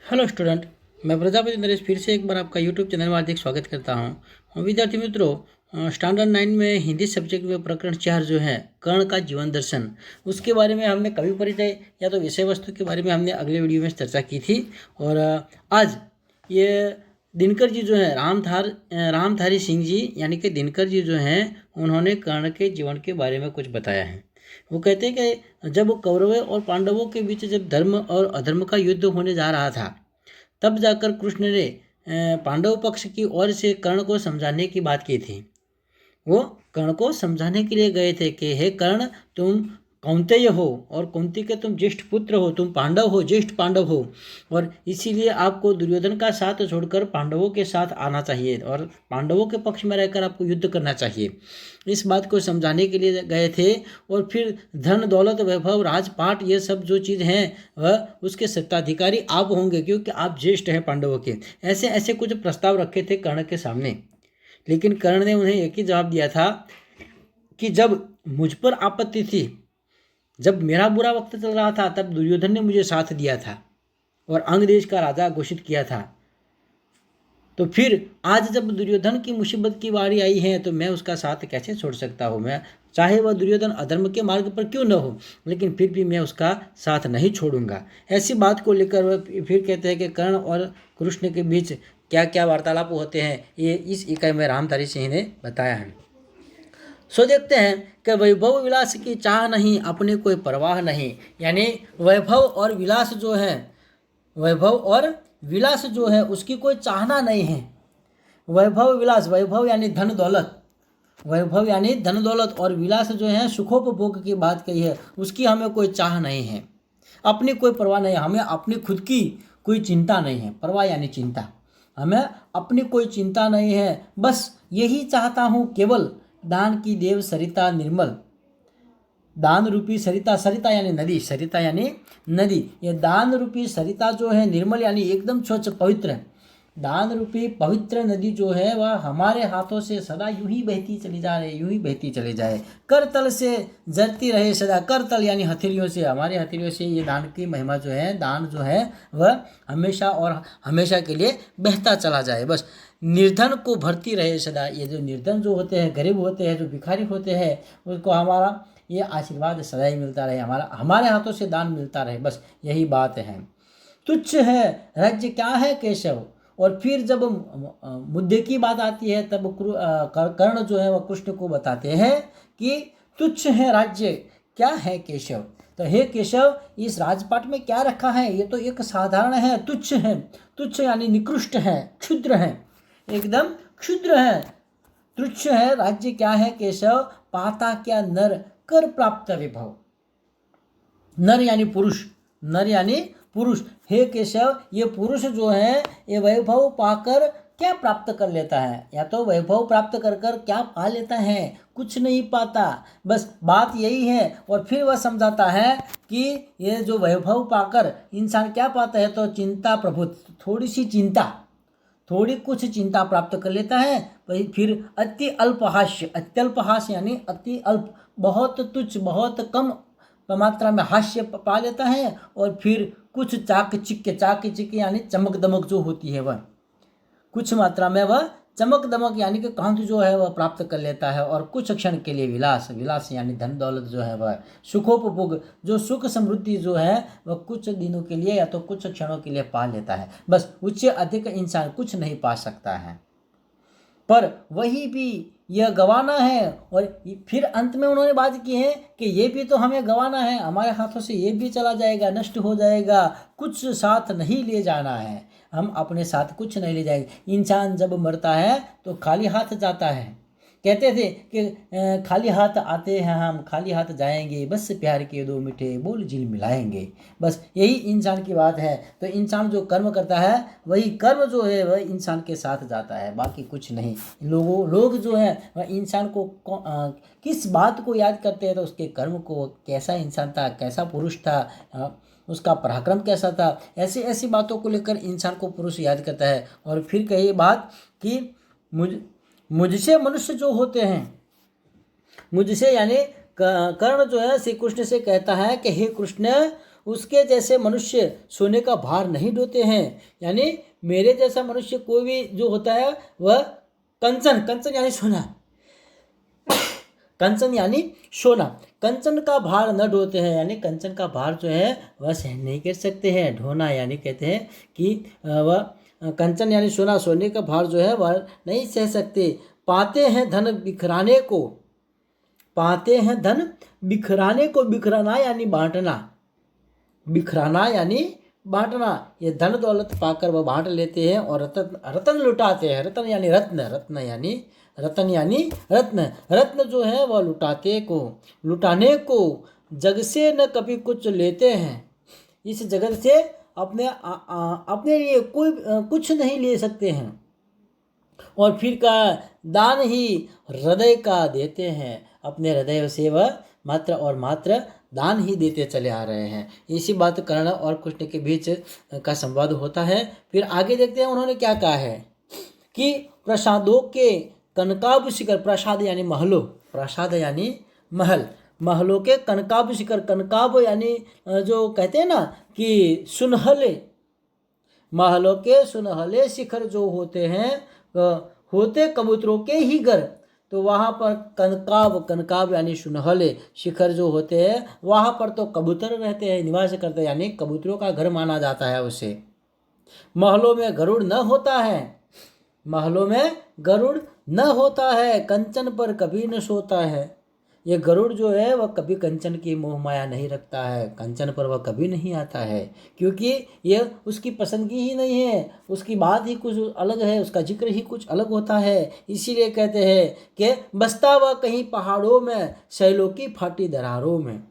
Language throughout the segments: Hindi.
Hello student. मैं प्रजापति नरेश फिर से एक बार आपका यूट्यूब चैनल में हार्दिक स्वागत करता हूं। विद्यार्थी मित्रों, स्टैंडर्ड 9 में हिंदी सब्जेक्ट में प्रकरण 4 जो है कर्ण का जीवन दर्शन, उसके बारे में हमने कवि परिचय या तो विषय वस्तु के बारे में हमने अगले वीडियो में चर्चा की थी। और आज ये दिनकर जी जो है रामधारी सिंह जी यानी कि दिनकर जी जो हैं, उन्होंने कर्ण के जीवन के बारे में कुछ बताया है। वो कहते हैं कि जब कौरवों और पांडवों के बीच जब धर्म और अधर्म का युद्ध होने जा रहा था, तब जाकर कृष्ण ने पांडव पक्ष की ओर से कर्ण को समझाने की बात की थी। वो कर्ण को समझाने के लिए गए थे कि हे कर्ण, तुम कौंतेय हो और कुंती के तुम ज्येष्ठ पुत्र हो, तुम पांडव हो, ज्येष्ठ पांडव हो, और इसीलिए आपको दुर्योधन का साथ छोड़कर पांडवों के साथ आना चाहिए और पांडवों के पक्ष में रहकर आपको युद्ध करना चाहिए। इस बात को समझाने के लिए गए थे। और फिर धन दौलत वैभव राजपाट ये सब जो चीज़ हैं वह उसके सत्ताधिकारी आप होंगे, क्योंकि आप ज्येष्ठ हैं पांडवों के। ऐसे ऐसे कुछ प्रस्ताव रखे थे कर्ण के सामने, लेकिन कर्ण ने उन्हें एक ही जवाब दिया था कि जब मुझ पर आपत्ति थी, जब मेरा बुरा वक्त चल रहा था, तब दुर्योधन ने मुझे साथ दिया था और अंग देश का राजा घोषित किया था। तो फिर आज जब दुर्योधन की मुसीबत की बारी आई है, तो मैं उसका साथ कैसे छोड़ सकता हूँ। मैं चाहे वह दुर्योधन अधर्म के मार्ग पर क्यों न हो, लेकिन फिर भी मैं उसका साथ नहीं छोड़ूंगा। ऐसी बात को लेकर वह फिर कहते हैं कि कर्ण और कृष्ण के बीच क्या क्या वार्तालाप होते हैं, ये इस इकाई में रामधारी सिंह ने बताया है। सो देखते हैं कि वैभव विलास की चाह नहीं, अपने कोई परवाह नहीं। यानी वैभव और विलास जो है, वैभव और विलास जो है उसकी कोई चाहना नहीं है। वैभव विलास, वैभव यानी धन दौलत, वैभव यानी धन दौलत, और विलास जो है सुखोपभोग की बात कही है, उसकी हमें कोई चाह नहीं है, अपनी कोई परवाह नहीं है। हमें अपनी खुद की कोई चिंता नहीं है। परवाह यानी चिंता, हमें अपनी कोई चिंता नहीं है। बस यही चाहता हूँ केवल, दान की देव सरिता निर्मल, दान रूपी सरिता, सरिता यानी नदी, सरिता यानी नदी, ये दान रूपी सरिता जो है निर्मल यानी एकदम स्वच्छ पवित्र, दान रूपी पवित्र नदी जो है वह हमारे हाथों से सदा यूं ही बहती चली जा रही, यूं ही बहती चली जाए, करतल से जरती रहे सदा। करतल यानी हथेलियों से, हमारे हथेलियों से ये दान की महिमा जो है, दान जो है वह हमेशा और हमेशा के लिए बहता चला जाए। बस निर्धन को भरती रहे सदा। ये जो निर्धन जो होते हैं, गरीब होते हैं, जो भिखारी होते हैं, उसको हमारा ये आशीर्वाद सदा ही मिलता रहे, हमारे हाथों से दान मिलता रहे। बस यही बात है। तुच्छ है राज्य क्या है केशव। और फिर जब मुद्दे की बात आती है, तब कर्ण जो है वह कृष्ण को बताते हैं कि तुच्छ है राज्य क्या है केशव। तो हे केशव, इस राजपाट में क्या रखा है, ये तो एक साधारण है, तुच्छ है। तुच्छ यानी निकृष्ट है, क्षुद्र है, एकदम क्षुद्र है, तुच्छ है राज्य क्या है केशव। पाता क्या नर कर प्राप्त विभव। नर यानी पुरुष, नर यानी पुरुष। हे केशव, ये पुरुष जो है ये वैभव पाकर क्या प्राप्त कर लेता है, या तो वैभव प्राप्त कर कर क्या पा लेता है, कुछ नहीं पाता। बस बात यही है। और फिर वह समझाता है कि ये जो वैभव पाकर इंसान क्या पाता है, तो चिंता प्रभु, थोड़ी सी चिंता, थोड़ी कुछ चिंता प्राप्त कर लेता है। फिर अति अल्प हास्य, अत्यल्प हास्य यानी अति अल्प, बहुत तुच्छ, बहुत कम मात्रा में हास्य पा लेता है। और फिर कुछ चाक चिक यानी चमक दमक जो होती है, वह कुछ मात्रा में वह चमक दमक यानी कि कांति जो है वह प्राप्त कर लेता है। और कुछ क्षण के लिए विलास, विलास यानी धन दौलत जो है वह सुखोपभोग, जो सुख समृद्धि जो है वह कुछ दिनों के लिए या तो कुछ क्षणों के लिए पा लेता है। बस उससे अधिक इंसान कुछ नहीं पा सकता है, पर वही भी यह गवाना है। और फिर अंत में उन्होंने बात की है कि ये भी तो हमें गवाना है, हमारे हाथों से ये भी चला जाएगा, नष्ट हो जाएगा, कुछ साथ नहीं ले जाना है, हम अपने साथ कुछ नहीं ले जाएंगे। इंसान जब मरता है तो खाली हाथ जाता है। कहते थे कि खाली हाथ आते हैं हम, खाली हाथ जाएंगे, बस प्यार के दो मीठे बोल जिल मिलाएंगे। बस यही इंसान की बात है। तो इंसान जो कर्म करता है, वही कर्म जो है वह इंसान के साथ जाता है, बाकी कुछ नहीं। लोग जो है वह इंसान को किस बात को याद करते हैं, तो उसके कर्म को, कैसा इंसान था, कैसा पुरुष था, उसका पराक्रम कैसा था, ऐसी ऐसी बातों को लेकर इंसान को पुरुष याद करता है। और फिर कही बात कि मुझसे मनुष्य जो होते हैं, मुझसे यानी कर्ण जो है श्री कृष्ण से कहता है कि हे कृष्ण, उसके जैसे मनुष्य सोने का भार नहीं ढोते हैं। यानी मेरे जैसा मनुष्य कोई भी जो होता है वह कंचन, कंचन यानी सोना, कंचन यानी सोना, कंचन का भार न ढोते हैं। यानी कंचन का भार जो है वह सहन नहीं कर सकते हैं। ढोना यानी कहते हैं कि वह कंचन यानी सोना, सोने का भार जो है वह नहीं सह सकते। पाते हैं धन बिखराने को, पाते हैं धन बिखराने को, बिखराना यानी बांटना, बिखराना यानी बांटना। ये धन दौलत पाकर वह बांट लेते हैं और रतन, रतन लुटाते हैं। रतन यानी रत्न, रत्न यानी रतन यानी रत्न, रत्न जो है वह लुटाते को, लुटाने को। जग से न कभी कुछ लेते हैं, इस जगत से अपने लिए कोई कुछ नहीं ले सकते हैं। और फिर का दान ही हृदय का देते हैं, अपने हृदय से वह मात्र और मात्र दान ही देते चले आ रहे हैं। इसी बात कर्ण और कृष्ण के बीच का संवाद होता है। फिर आगे देखते हैं उन्होंने क्या कहा है कि प्रसादों के कनकाब शिखर, प्रसाद यानी महलों, प्रसाद यानी महल, महलों के कनकाब शिखर, कनकाब यानी जो कहते हैं ना कि सुनहले, महलों के सुनहले शिखर जो होते हैं होते कबूतरों के ही घर। तो वहाँ पर कनकाब, कनकाब यानी सुनहले शिखर जो होते हैं वहाँ पर तो कबूतर रहते हैं, निवास करते हैं, यानी कबूतरों का घर माना जाता है उसे। महलों में गरुड़ न होता है, महलों में गरुड़ न होता है, कंचन पर कभी न सोता है। ये गरुड़ जो है वह कभी कंचन की मोह माया नहीं रखता है, कंचन पर वह कभी नहीं आता है, क्योंकि ये उसकी पसंदगी ही नहीं है, उसकी बात ही कुछ अलग है, उसका जिक्र ही कुछ अलग होता है। इसीलिए कहते हैं कि बसता वह कहीं पहाड़ों में, शैलों की फाटी दरारों में,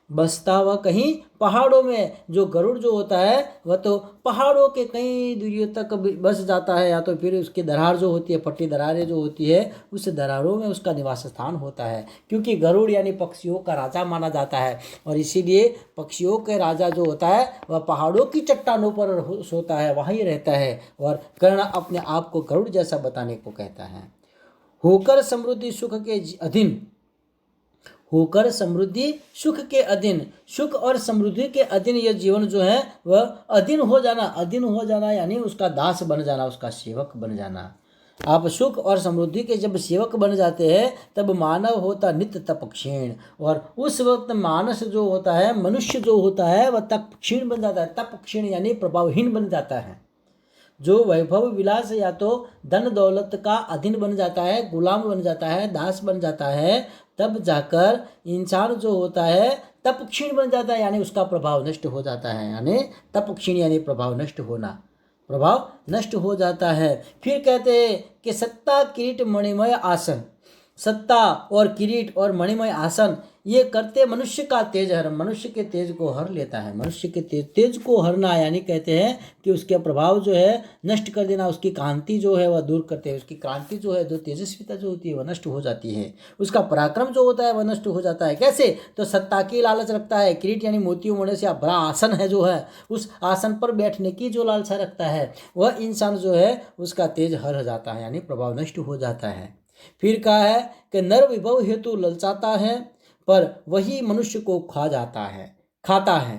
बसता हुआ कहीं पहाड़ों में। जो गरुड़ जो होता है वह तो पहाड़ों के कई दूरियों तक बस जाता है, या तो फिर उसकी दरार जो होती है, फटी दरारें जो होती है, उस दरारों में उसका निवास स्थान होता है। क्योंकि गरुड़ यानी पक्षियों का राजा माना जाता है, और इसीलिए पक्षियों के राजा जो होता है वह पहाड़ों की चट्टानों पर सोता है, वहीं रहता है। और कर्ण अपने आप को गरुड़ जैसा बताने को कहता है। होकर समृद्धि सुख के अधीन, होकर समृद्धि सुख के अधीन, सुख और समृद्धि के अधीन यह जीवन जो है वह अधीन हो जाना, अधीन हो जाना यानी उसका दास बन जाना, उसका सेवक बन जाना। आप सुख और समृद्धि के जब सेवक बन जाते हैं तब मानव होता नित्य तप क्षीण, और उस वक्त मानस जो होता है, मनुष्य जो होता है वह तप क्षीण बन जाता है। तप क्षीण यानी प्रभावहीन बन जाता है। जो वैभव विलास या तो धन दौलत का अधीन बन जाता है, गुलाम बन जाता है, दास बन जाता है, तब जाकर इंसान जो होता है तप क्षीण बन जाता है, यानी उसका प्रभाव नष्ट हो जाता है। यानी तप क्षीण यानी प्रभाव नष्ट होना, प्रभाव नष्ट हो जाता है। फिर कहते हैं कि सत्ता किरीट मणिमय आसन, सत्ता और किरीट और मणिमय आसन ये करते मनुष्य का तेज हर, मनुष्य के तेज को हर लेता है। मनुष्य के तेज को हरना यानी कहते हैं कि उसके प्रभाव जो है नष्ट कर देना, उसकी कांति जो है वह दूर करते हैं, उसकी कांति जो है, जो तेजस्विता जो होती है वह नष्ट हो जाती है, उसका पराक्रम जो होता है वह नष्ट हो जाता है। कैसे? तो सत्ता की लालच रखता है, किरीट यानी मोतियों मोड़े से बड़ा आसन है जो है, उस आसन पर बैठने की जो लालसा रखता है वह इंसान जो है उसका तेज हर जाता है, यानी प्रभाव नष्ट हो जाता है। फिर कहा है कि नर विभव हेतु ललचाता है पर वही मनुष्य को खा जाता है, खाता है।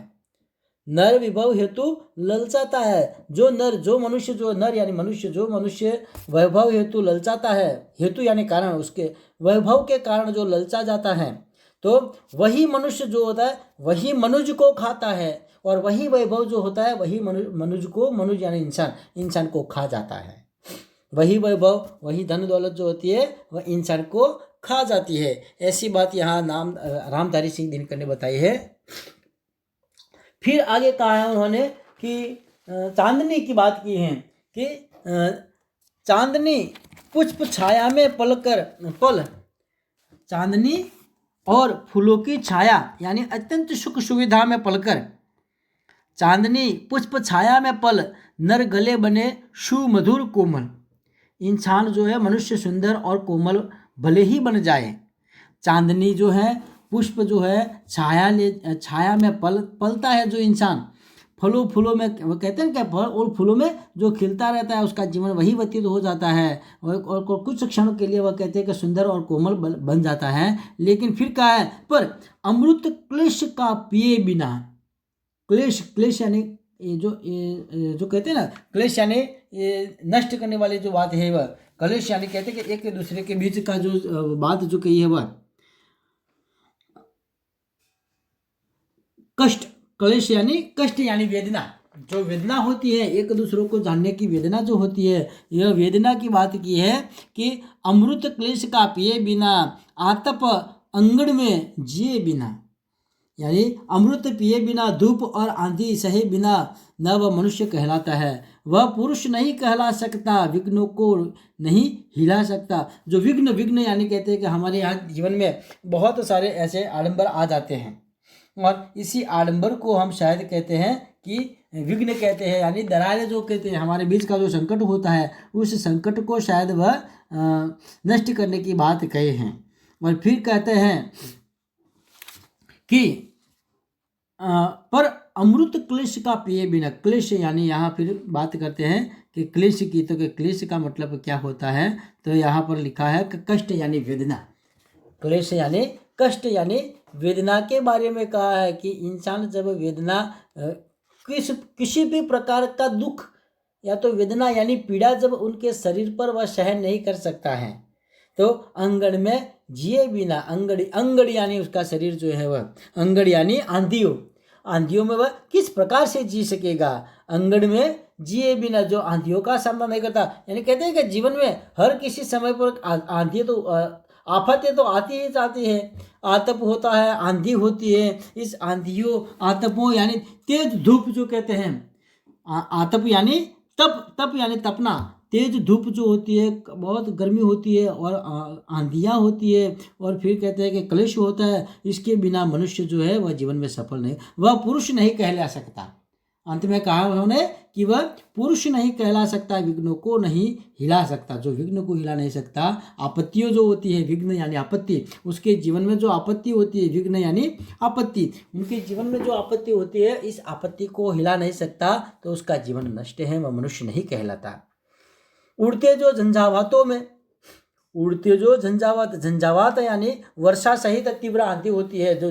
नर विभव हेतु ललचाता है, जो नर, जो मनुष्य, जो नर यानी मनुष्य, जो मनुष्य वैभव हेतु ललचाता है, हेतु यानी कारण, उसके वैभव के कारण जो ललचा जाता है, तो वही मनुष्य जो होता है वही मनुज को खाता है, और वही वैभव जो होता है वही मनुज को, मनुज यानी इंसान, इंसान को खा जाता है। वही वैभव, वही धन दौलत जो होती है वह इंसान को खा जाती है। ऐसी बात यहाँ नाम रामधारी सिंह दिनकर ने बताई है। फिर आगे कहा है उन्होंने कि चांदनी की बात की है कि चांदनी पुष्प छाया में पल, चांदनी और फूलों की छाया यानी अत्यंत सुख सुविधा में पलकर, चांदनी पुष्प छाया में पल, नर गले बने सुमधुर कोमल। इंसान जो है, मनुष्य सुंदर और कोमल भले ही बन जाए, चांदनी जो है, पुष्प जो है, छाया में पलता है जो इंसान, फूलों में, वो कहते हैं क्या, फल और फूलों में जो खिलता रहता है उसका जीवन वही व्यतीत हो जाता है, और कुछ क्षणों के लिए वह कहते हैं कि सुंदर और कोमल बन जाता है। लेकिन फिर कहा है पर अमृत क्लेश का पिए बिना, क्लेश, क्लेश यानी जो कहते हैं ना, क्लेश यानी ये नष्ट करने वाली जो बात है वह क्लेश, यानी कहते हैं कि एक दूसरे के बीच का जो बात जो कही है वह कष्ट। क्लेश यानी कष्ट यानी वेदना, जो वेदना होती है एक दूसरों को जानने की वेदना जो होती है, यह वेदना की बात की है कि अमृत क्लेश का पिए बिना, आतप अंगड़ में जिए बिना। यानी अमृत पिए बिना, धूप और आंधी सहे बिना न वह मनुष्य कहलाता है। वह पुरुष नहीं कहला सकता, विघ्नों को नहीं हिला सकता। जो विघ्न, विघ्न यानी कहते हैं कि हमारे यहाँ जीवन में बहुत सारे ऐसे आडंबर आ जाते हैं, और इसी आडंबर को हम शायद कहते हैं कि विघ्न कहते हैं, यानी दरारें जो कहते हैं, हमारे बीच का जो संकट होता है उस संकट को शायद वह नष्ट करने की बात कहे हैं। और फिर कहते हैं कि पर अमृत क्लेश का पिए बिना। क्लेश यानी यहाँ फिर बात करते हैं कि क्लेश की, तो कि क्लेश का मतलब क्या होता है, तो यहाँ पर लिखा है कि कष्ट यानी वेदना। क्लेश यानी कष्ट यानी वेदना के बारे में कहा है कि इंसान जब वेदना किसी भी प्रकार का दुख या तो वेदना यानी पीड़ा जब उनके शरीर पर वह सहन नहीं कर सकता है, तो अंगड़ में जिए बिना, अंगड़ी, अंगड़ यानी उसका शरीर जो है वह, अंगड़ यानी आंधियों, आंधियों में वह किस प्रकार से जी सकेगा। अंगड़ में जिए बिना, जो आंधियों का सामना नहीं करता, यानी कहते हैं कि जीवन में हर किसी समय पर आंधी तो आफतें तो आती ही जाती है, आतप होता है, आंधी होती है। इस आंधियों आतपों यानी तेज धूप जो कहते हैं, आतप यानी तप, तप यानी तपना, तेज धूप जो होती है, बहुत गर्मी होती है, और आंधियाँ होती है, और फिर कहते हैं कि क्लेश होता है। इसके बिना मनुष्य जो है वह जीवन में सफल नहीं, वह पुरुष नहीं कहला सकता। अंत में कहा उन्होंने कि वह पुरुष नहीं कहला सकता, विघ्नों को नहीं हिला सकता। जो विघ्न को हिला नहीं सकता, आपत्तियों जो होती है, विघ्न यानी आपत्ति, उसके जीवन में जो आपत्ति होती है, विघ्न यानी आपत्ति, उनके जीवन में जो आपत्ति होती है, इस आपत्ति को हिला नहीं सकता, तो उसका जीवन नष्ट है, वह मनुष्य नहीं कहलाता। उड़ते जो झंझावातों में, उड़ते जो झंझावात, झंझावात यानी वर्षा सहित तीव्र आंधी होती है, जो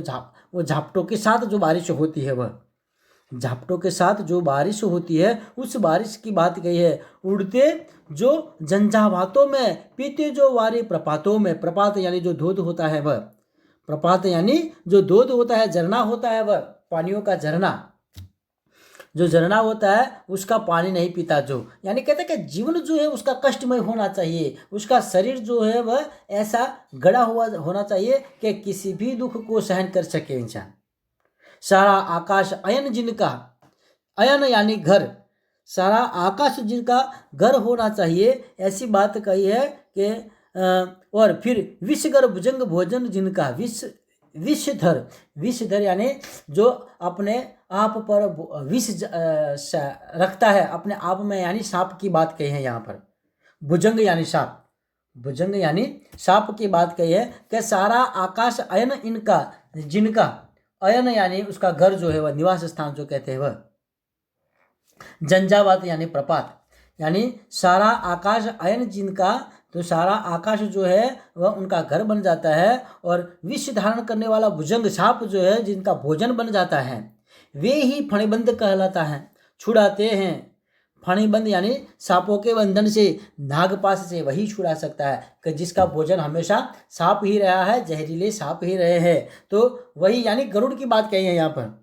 वो झापटों के साथ जो बारिश होती है, वह झापटों के साथ जो बारिश होती है, उस बारिश की बात कही है। उड़ते जो झंझावातों में, पीते जो वारी प्रपातों में, प्रपात यानी जो धोध होता है वह, प्रपात यानी जो धोध होता है, झरना होता है वह, पानियों का झरना, जो झरना होता है उसका पानी नहीं पीता, जो यानी कहते हैं कि जीवन जो है उसका कष्टमय होना चाहिए, उसका शरीर जो है वह ऐसा गड़ा हुआ होना चाहिए कि किसी भी दुख को सहन कर सके इंसान। सारा आकाश अयन जिनका, अयन यानी घर, सारा आकाश जिनका घर होना चाहिए, ऐसी बात कही है कि और फिर विषगर भुजंग भोजन जिनका, विषधर, विषधर यानी जो अपने आप पर विष रखता है अपने आप में, यानी सांप की बात कही है यहाँ पर। भुजंग यानी सांप, भुजंग यानी सांप की बात कही है कि सारा आकाश अयन इनका, जिनका, अयन यानी उसका घर जो है वह, निवास स्थान जो कहते हैं वह। झंझावात यानी प्रपात, यानी सारा आकाश अयन जिनका, तो सारा आकाश जो है वह उनका घर बन जाता है, और विष धारण करने वाला भुजंग सांप जो है जिनका भोजन बन जाता है, वे ही फणिबंद कहलाता है, छुड़ाते हैं। फणिबंद यानी सांपों के बंधन से, नागपाश से वही छुड़ा सकता है, कि जिसका भोजन हमेशा सांप ही रहा है, जहरीले सांप ही रहे हैं, तो वही, यानी गरुड़ की बात कही है यहाँ पर,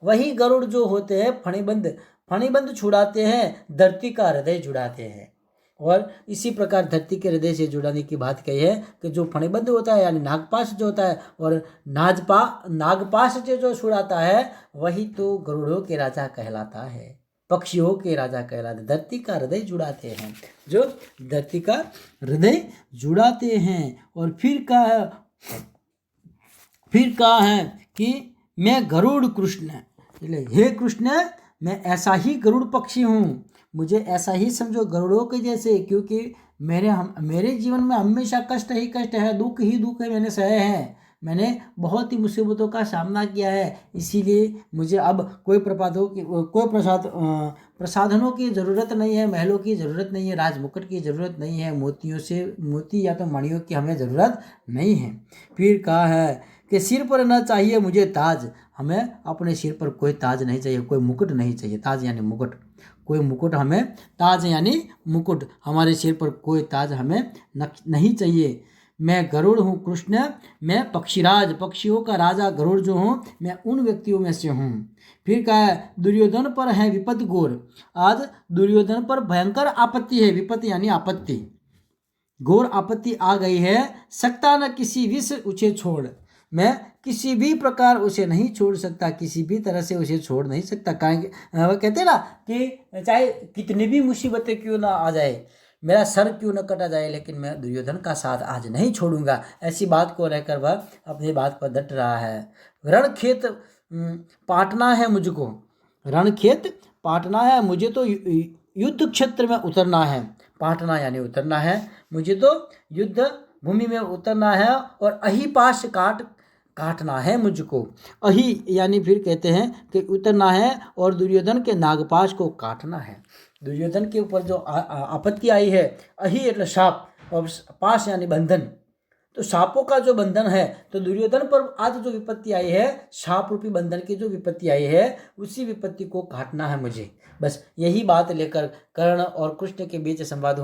वही गरुड़ जो होते हैं फणिबंद, फणिबंद छुड़ाते हैं, धरती का हृदय जुड़ाते हैं। और इसी प्रकार धरती के हृदय से जुड़ाने की बात कही है कि जो फणिबंद होता है यानी नागपाश जो होता है, और नागपाश से जो छुड़ाता है, वही तो गरुड़ों के राजा कहलाता है, पक्षियों के राजा कहलाते, धरती का हृदय जुड़ाते हैं, जो धरती का हृदय जुड़ाते हैं। और फिर कहा है कि मैं गरुड़ कृष्ण, हे कृष्ण मैं ऐसा ही गरुड़ पक्षी हूँ, मुझे ऐसा ही समझो गरुड़ों के जैसे, क्योंकि मेरे जीवन में हमेशा कष्ट ही कष्ट है, दुख ही दुख है, मैंने सहे हैं, मैंने बहुत ही मुसीबतों का सामना किया है, इसीलिए मुझे अब कोई प्रसाधनों की ज़रूरत नहीं है, महलों की ज़रूरत नहीं है, राजमुकुट की ज़रूरत नहीं है, मोती या तो मणियों की हमें ज़रूरत नहीं है। फिर कहा है कि सिर पर न चाहिए मुझे ताज, हमें अपने सिर पर कोई ताज नहीं चाहिए, कोई मुकुट नहीं चाहिए। ताज यानी मुकुट, कोई मुकुट हमें, ताज यानी मुकुट, हमारे सिर पर कोई ताज हमें नहीं चाहिए। मैं गरुड़ हूँ कृष्ण, मैं पक्षीराज, पक्षियों का राजा गरुड़ जो हूँ, मैं उन व्यक्तियों में से हूँ। फिर कहा है दुर्योधन पर है विपत्ति घोर। आज दुर्योधन पर भयंकर आपत्ति है, विपत्ति यानी आपत्ति, घोर आपत्ति आ गई है। सकता न किसी विष उसे छोड़, मैं किसी भी प्रकार उसे नहीं छोड़ सकता, किसी भी तरह से उसे छोड़ नहीं सकता। वो कहते हैं ना कि चाहे कितनी भी मुसीबतें क्यों ना आ जाए, मेरा सर क्यों न कटा जाए, लेकिन मैं दुर्योधन का साथ आज नहीं छोड़ूंगा। ऐसी बात को रहकर वह अपनी बात पर डट रहा है। रणखेत पाटना है मुझको, रणखेत पाटना है मुझे, तो युद्ध क्षेत्र में उतरना है। पाटना यानी उतरना है, मुझे तो युद्ध भूमि में उतरना है, और अही पाश काटना है मुझको। अही यानी फिर कहते हैं कि उतरना है, और दुर्योधन के नागपाश को काटना है। दुर्योधन के ऊपर जो आपत्ति आई है, अही मतलब साप, और पाश यानी बंधन, तो सांपों का जो बंधन है, तो दुर्योधन पर आज जो विपत्ति आई है, सांप रूपी बंधन की जो विपत्ति आई है, उसी विपत्ति को काटना है मुझे। बस यही बात लेकर कर्ण और कृष्ण के बीच संवाद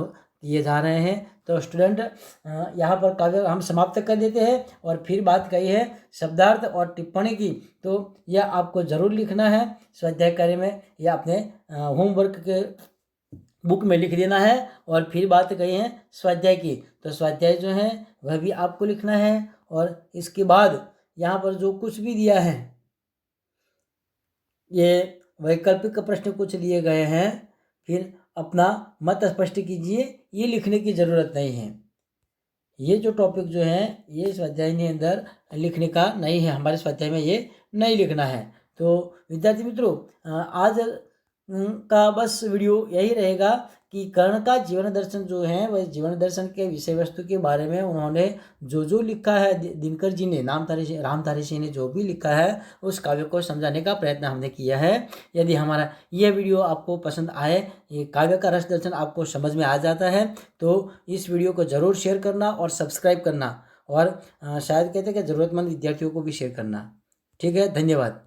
किए जा रहे हैं। तो स्टूडेंट यहाँ पर काव्य हम समाप्त कर देते हैं, और फिर बात कही है शब्दार्थ और टिप्पणी की, तो यह आपको जरूर लिखना है स्वाध्याय कार्य में, या अपने होमवर्क के बुक में लिख देना है। और फिर बात कही है स्वाध्याय की, तो स्वाध्याय जो है वह भी आपको लिखना है। और इसके बाद यहाँ पर जो कुछ भी दिया है, ये वैकल्पिक प्रश्न कुछ दिए गए हैं, फिर अपना मत स्पष्ट कीजिए, ये लिखने की ज़रूरत नहीं है। ये जो टॉपिक जो है ये स्वाध्याय के अंदर लिखने का नहीं है, हमारे स्वाध्याय में ये नहीं लिखना है। तो विद्यार्थी मित्रों, आज का बस वीडियो यही रहेगा कि कर्ण का जीवन दर्शन जो है, वह जीवन दर्शन के विषय वस्तु के बारे में उन्होंने जो लिखा है, दिनकर जी ने, रामधारी सिंह ने जो भी लिखा है, उस काव्य को समझाने का प्रयत्न हमने किया है। यदि हमारा यह वीडियो आपको पसंद आए, ये काव्य का रस दर्शन आपको समझ में आ जाता है, तो इस वीडियो को ज़रूर शेयर करना और सब्सक्राइब करना, और शायद कहते हैं कि ज़रूरतमंद विद्यार्थियों को भी शेयर करना। ठीक है, धन्यवाद।